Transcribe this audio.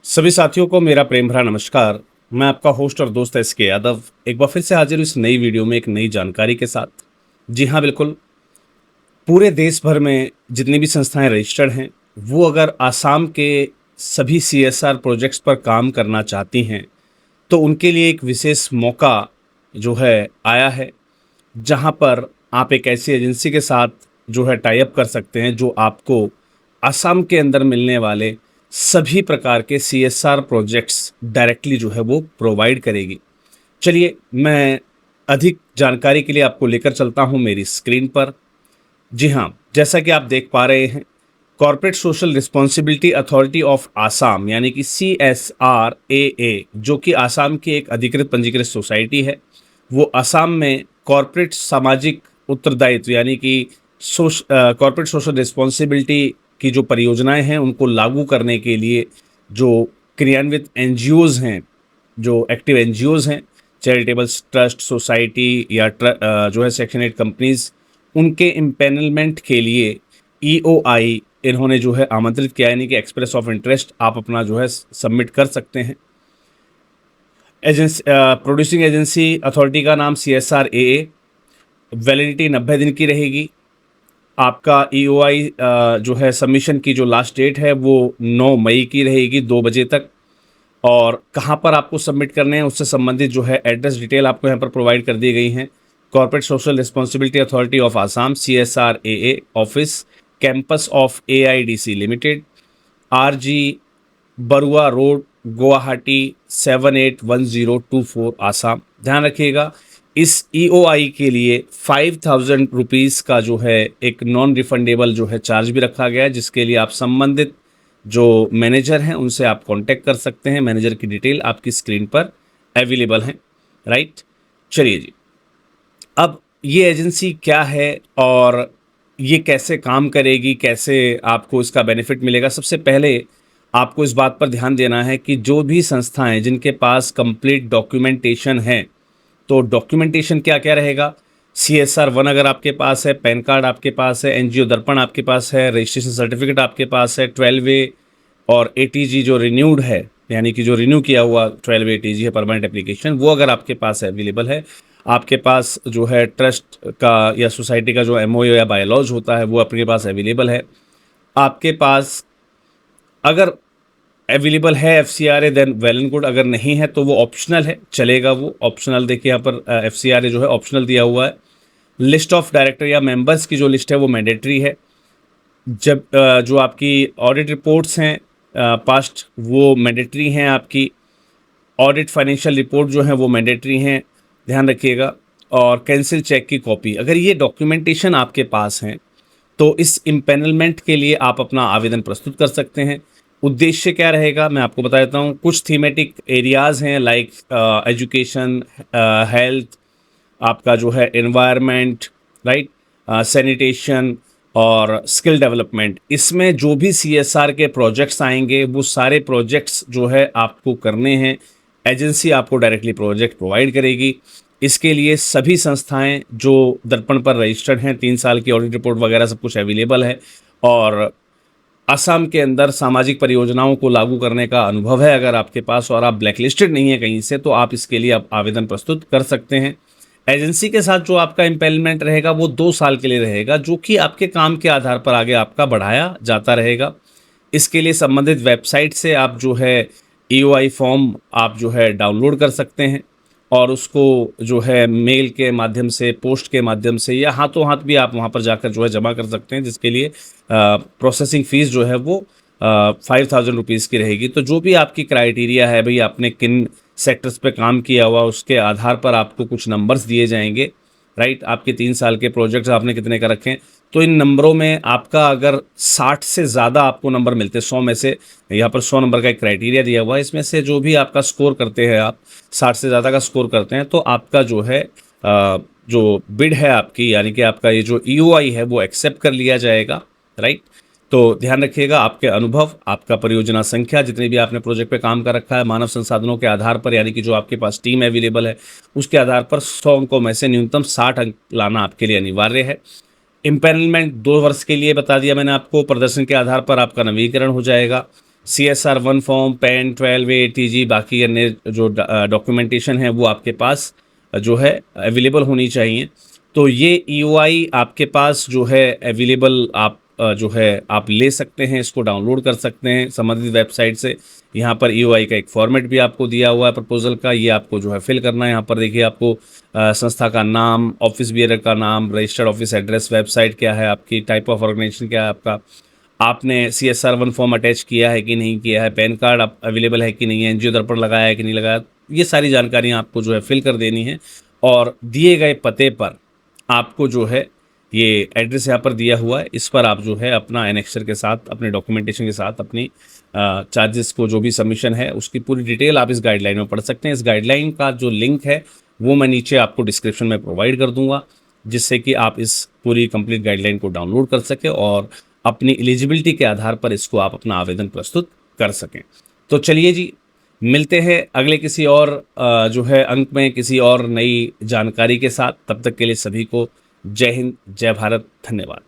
सभी साथियों को मेरा प्रेम भरा नमस्कार। मैं आपका होस्ट और दोस्त एसके यादव एक बार फिर से हाजिर हूँ इस नई वीडियो में एक नई जानकारी के साथ। जी हाँ, बिल्कुल। पूरे देश भर में जितनी भी संस्थाएं रजिस्टर्ड हैं, वो अगर आसाम के सभी सीएसआर प्रोजेक्ट्स पर काम करना चाहती हैं, तो उनके लिए एक विशेष मौका जो है आया है, जहाँ पर आप एक ऐसी एजेंसी के साथ जो है टाई अप कर सकते हैं, जो आपको असम के अंदर मिलने वाले सभी प्रकार के सीएसआर प्रोजेक्ट्स डायरेक्टली जो है वो प्रोवाइड करेगी। चलिए, मैं अधिक जानकारी के लिए आपको लेकर चलता हूँ मेरी स्क्रीन पर। जी हाँ, जैसा कि आप देख पा रहे हैं, corporate social responsibility authority of Assam यानी कि CSRAA, जो कि आसाम की एक अधिकृत पंजीकृत सोसाइटी है, वो असम में कॉर्पोरेट सामाजिक उत्तरदायित्व यानी कि कॉर्पोरेट सोशल रिस्पॉन्सिबिलिटी की जो परियोजनाएं हैं उनको लागू करने के लिए जो क्रियान्वित एनजीओज हैं, जो एक्टिव एनजीओज हैं, चैरिटेबल ट्रस्ट, सोसाइटी या जो है सेक्शन 8 कंपनीज, उनके इम्पेनलमेंट के लिए EOI इन्होंने जो है आमंत्रित किया, यानी कि एक्सप्रेस ऑफ इंटरेस्ट आप अपना जो है सबमिट कर सकते हैं। एजेंसी प्रोड्यूसिंग एजेंसी अथॉरिटी का नाम CSRAA, वैलिडिटी 90 दिन की रहेगी। आपका EOI जो है सबमिशन की जो लास्ट डेट है वो 9 मई की रहेगी 2 बजे तक। और कहाँ पर आपको सबमिट करने हैं उससे संबंधित जो है एड्रेस डिटेल आपको यहाँ पर प्रोवाइड कर दी गई हैं। Corporate social responsibility authority of Assam CSRAA office, campus of AIDC limited, RG Barua road, Guwahati 781024 Assam. ध्यान रखिएगा, इस EOI के लिए 5000 रुपीज़ का जो है एक नॉन रिफंडेबल जो है चार्ज भी रखा गया है, जिसके लिए आप संबंधित जो मैनेजर हैं उनसे आप कांटेक्ट कर सकते हैं। मैनेजर की डिटेल आपकी स्क्रीन पर अवेलेबल हैं, राइट। चलिए जी, अब ये एजेंसी क्या है और ये कैसे काम करेगी, कैसे आपको इसका बेनिफिट मिलेगा। सबसे पहले आपको इस बात पर ध्यान देना है कि जो भी संस्थाएं जिनके पास कंप्लीट डॉक्यूमेंटेशन है, तो डॉक्यूमेंटेशन क्या क्या रहेगा। CSR 1 अगर आपके पास है, पैन कार्ड आपके पास है, NGO दर्पण आपके पास है, रजिस्ट्रेशन सर्टिफिकेट आपके पास है, 12A और ATG जो रिन्यूड है, यानी कि जो रिन्यू किया हुआ 12A ATG है परमानेंट एप्लीकेशन, वो अगर आपके पास अवेलेबल है। आपके पास जो है ट्रस्ट का या सोसाइटी का जो MOU या बायलॉज होता है वो अपने पास अवेलेबल है। आपके पास अगर अवेलेबल है FCRA then well and good, अगर नहीं है तो वो ऑप्शनल है, चलेगा वो ऑप्शनल। देखिए यहाँ पर FCRA जो है ऑप्शनल दिया हुआ है। लिस्ट ऑफ डायरेक्टर या मेंबर्स की जो लिस्ट है वो मैंडेटरी है। जब जो आपकी ऑडिट रिपोर्ट्स हैं पास्ट, वो मैंडेटरी हैं आपकी। ऑडिट फाइनेंशियल रिपोर्ट जो है वो मैंडेटरी हैं, ध्यान रखिएगा। और कैंसिल चेक की कॉपी, अगर ये डॉक्यूमेंटेशन आपके पास हैं तो इस इम्पेनलमेंट के लिए आप अपना आवेदन प्रस्तुत कर सकते हैं। उद्देश्य क्या रहेगा मैं आपको बता देता हूँ। कुछ थीमेटिक एरियाज़ हैं लाइक एजुकेशन, हेल्थ, आपका जो है एनवायरनमेंट, राइट, सैनिटेशन और स्किल डेवलपमेंट। इसमें जो भी CSR के प्रोजेक्ट्स आएंगे वो सारे प्रोजेक्ट्स जो है आपको करने हैं। एजेंसी आपको डायरेक्टली प्रोजेक्ट प्रोवाइड करेगी। इसके लिए सभी संस्थाएं जो दर्पण पर रजिस्टर्ड हैं, 3 साल की ऑडिट रिपोर्ट वगैरह सब कुछ अवेलेबल है। और असम के अंदर सामाजिक परियोजनाओं को लागू करने का अनुभव है अगर आपके पास, और आप ब्लैकलिस्टेड नहीं है कहीं से, तो आप इसके लिए आप आवेदन प्रस्तुत कर सकते हैं। एजेंसी के साथ जो आपका इम्पेलमेंट रहेगा वो 2 साल के लिए रहेगा, जो कि आपके काम के आधार पर आगे आपका बढ़ाया जाता रहेगा। इसके लिए संबंधित वेबसाइट से आप जो है EOI फॉर्म आप जो है डाउनलोड कर सकते हैं और उसको जो है मेल के माध्यम से, पोस्ट के माध्यम से या हाथों हाथ भी आप वहाँ पर जाकर जो है जमा कर सकते हैं, जिसके लिए प्रोसेसिंग फ़ीस जो है वो 5000 रुपीज़ की रहेगी। तो जो भी आपकी क्राइटेरिया है, भाई आपने किन सेक्टर्स पे काम किया हुआ, उसके आधार पर आपको कुछ नंबर्स दिए जाएंगे, राइट। आपके 3 साल के प्रोजेक्ट्स आपने कितने का रखे हैं, तो इन नंबरों में आपका अगर 60 से ज़्यादा आपको नंबर मिलते हैं, 100 में से, यहाँ पर 100 नंबर का एक क्राइटेरिया दिया हुआ है, इसमें से जो भी आपका स्कोर करते हैं, आप 60 से ज़्यादा का स्कोर करते हैं, तो आपका जो है जो बिड है आपकी, यानी कि आपका ये जो EOI है वो एक्सेप्ट कर लिया जाएगा, राइट। तो ध्यान रखिएगा, आपके अनुभव, आपका परियोजना संख्या, जितने भी आपने प्रोजेक्ट पे काम कर रखा है, मानव संसाधनों के आधार पर, यानी कि जो आपके पास टीम अवेलेबल है उसके आधार पर 100 अंकों में से न्यूनतम 60 अंक लाना आपके लिए अनिवार्य है। इम्पेनलमेंट 2 वर्ष के लिए बता दिया मैंने आपको, प्रदर्शन के आधार पर आपका नवीकरण हो जाएगा। CSR 1 form, pan 12A ATG, बाकी अन्य जो डॉक्यूमेंटेशन है वो आपके पास जो है अवेलेबल होनी चाहिए। तो ये EOI आपके पास जो है अवेलेबल, आप जो है आप ले सकते हैं, इसको डाउनलोड कर सकते हैं संबंधित वेबसाइट से। यहाँ पर EOI का एक फॉर्मेट भी आपको दिया हुआ है प्रपोजल का, ये आपको जो है फिल करना है। यहाँ पर देखिए आपको संस्था का नाम, ऑफिस बियरर का नाम, रजिस्टर्ड ऑफिस एड्रेस, वेबसाइट क्या है आपकी, टाइप ऑफ ऑर्गेनाइजेशन क्या है आपका, आपने CSR 1 फॉर्म अटैच किया है कि नहीं किया है, पैन कार्ड अवेलेबल है कि नहीं है, NGO दर्पण लगाया है कि नहीं लगाया, ये सारी जानकारियाँ आपको जो है फिल कर देनी है। और दिए गए पते पर आपको जो है ये एड्रेस यहाँ पर दिया हुआ है, इस पर आप जो है अपना एनेक्सर के साथ, अपने डॉक्यूमेंटेशन के साथ, अपनी चार्जेस को जो भी सबमिशन है उसकी पूरी डिटेल आप इस गाइडलाइन में पढ़ सकते हैं। इस गाइडलाइन का जो लिंक है वो मैं नीचे आपको डिस्क्रिप्शन में प्रोवाइड कर दूंगा, जिससे कि आप इस पूरी कंप्लीट गाइडलाइन को डाउनलोड कर सकें और अपनी एलिजिबिलिटी के आधार पर इसको आप अपना आवेदन प्रस्तुत कर सकें। तो चलिए जी, मिलते हैं अगले किसी और जो है अंक में किसी और नई जानकारी के साथ। तब तक के लिए सभी को जय हिंद, जय भारत, धन्यवाद।